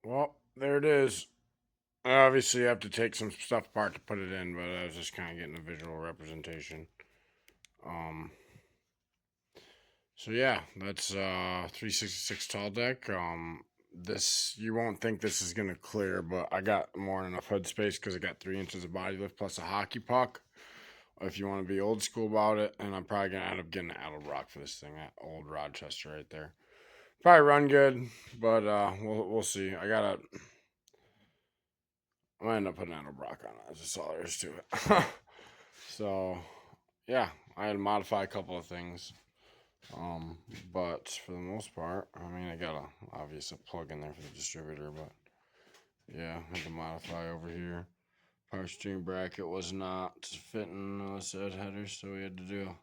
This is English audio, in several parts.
Well, there it is. Obviously, you have to take some stuff apart to put it in, but I was just kind of getting a visual representation. Um, so yeah, that's 366 tall deck. This you won't think this is gonna clear, but I got more than enough head space because I got 3 inches of body lift plus a hockey puck. If you want to be old school about it, and I'm probably gonna end up getting an Adelbrock for this thing, that old Rochester right there. Probably run good, but we'll see. I'm gonna end up putting Adelbrock on it. That's just all there is to it. So yeah, I had to modify a couple of things. Um, but for the most part, I mean, I got a obvious a plug in there for the distributor, but yeah, I had to modify over here. Power steering bracket was not fitting the said header, so we had to do a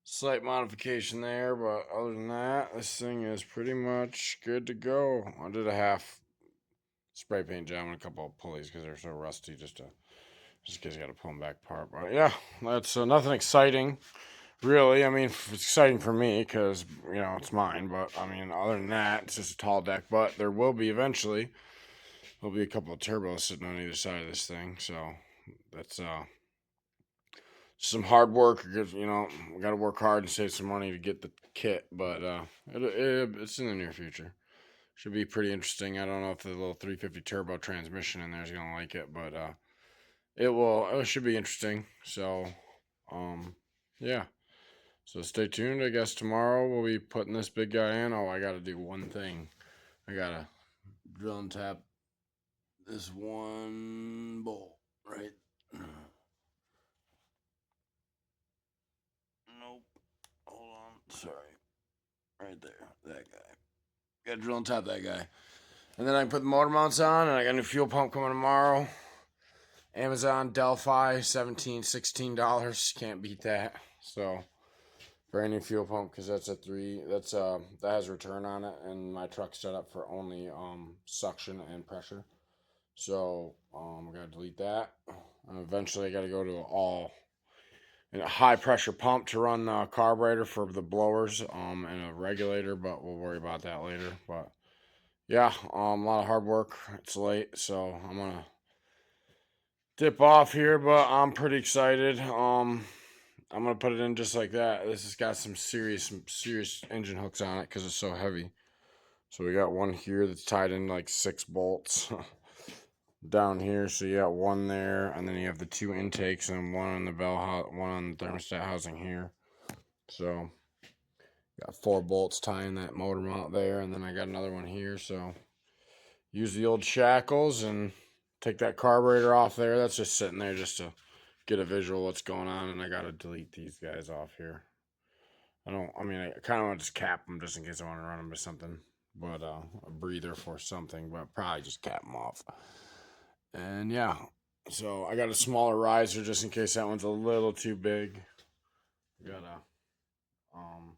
slight modification there. But other than that, this thing is pretty much good to go. I did a half spray paint job and a couple of pulleys because they're so rusty, just in case you got to pull them back apart. But yeah, that's nothing exciting. Really, I mean, it's exciting for me because it's mine. But I mean, other than that, it's just a tall deck. But there will be eventually. There'll be a couple of turbos sitting on either side of this thing. So that's some hard work. We got to work hard and save some money to get the kit. But it's in the near future. Should be pretty interesting. I don't know if the little 350 turbo transmission in there is gonna like it, but it will. It should be interesting. So, yeah. So stay tuned. I guess tomorrow we'll be putting this big guy in. Oh, I got to do one thing. I got to drill and tap this one bolt right. Nope. Hold on. Sorry. Right there. That guy. Got to drill and tap that guy. And then I can put the motor mounts on, and I got a new fuel pump coming tomorrow. Amazon Delphi, $16 Can't beat that. So brand new fuel pump because that's a three. That has return on it, and my truck's set up for only suction and pressure. So I gotta delete that. Eventually, I gotta go to a high pressure pump to run the carburetor for the blowers and a regulator, but we'll worry about that later. But yeah, a lot of hard work. It's late, so I'm gonna dip off here, but I'm pretty excited. I'm gonna put it in just like that. This has got some serious engine hooks on it because it's so heavy. So we got one here that's tied in like 6 bolts down here. So you got one there, and then you have the 2 intakes and one on the one on the thermostat housing here. So got 4 bolts tying that motor mount there, and then I got another one here. So use the old shackles and take that carburetor off there. That's just sitting there just to get a visual what's going on, and I gotta delete these guys off here. I kind of want to just cap them just in case I want to run them to something, but a breather for something, but probably just cap them off. And yeah, so I got a smaller riser just in case that one's a little too big. Got um.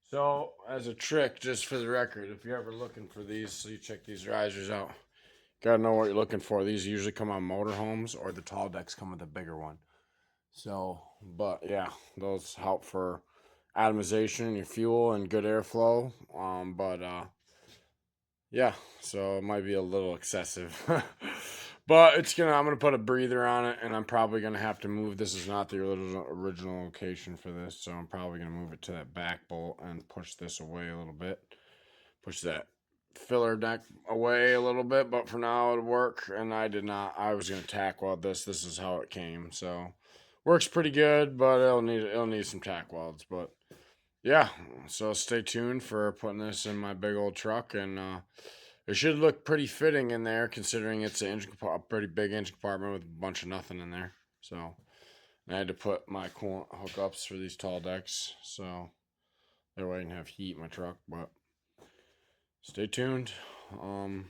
So as a trick, just for the record, if you're ever looking for these, so you check these risers out. Gotta know what you're looking for. These usually come on motorhomes, or the tall decks come with a bigger one. So, but yeah, those help for atomization, your fuel, and good airflow. Yeah, so it might be a little excessive, but I'm gonna put a breather on it, and I'm probably gonna have to move. This is not the original location for this, so I'm probably gonna move it to that back bolt and push this away a little bit. Push that filler deck away a little bit, but for now it'll work. And I did not. I was gonna tack weld this. This is how it came. So works pretty good, but it'll need some tack welds. But yeah, so stay tuned for putting this in my big old truck, and it should look pretty fitting in there, considering it's a pretty big engine compartment with a bunch of nothing in there. So I had to put my coolant hookups for these tall decks, so that way I can have heat in my truck. But stay tuned. Um,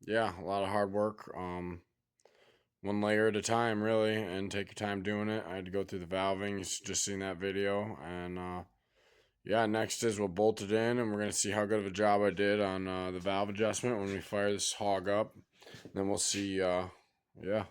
yeah, a lot of hard work. One layer at a time, really, and take your time doing it. I had to go through the valving. You just seen that video, and yeah. Next is we'll bolt it in, and we're gonna see how good of a job I did on the valve adjustment when we fire this hog up. And then we'll see. Yeah.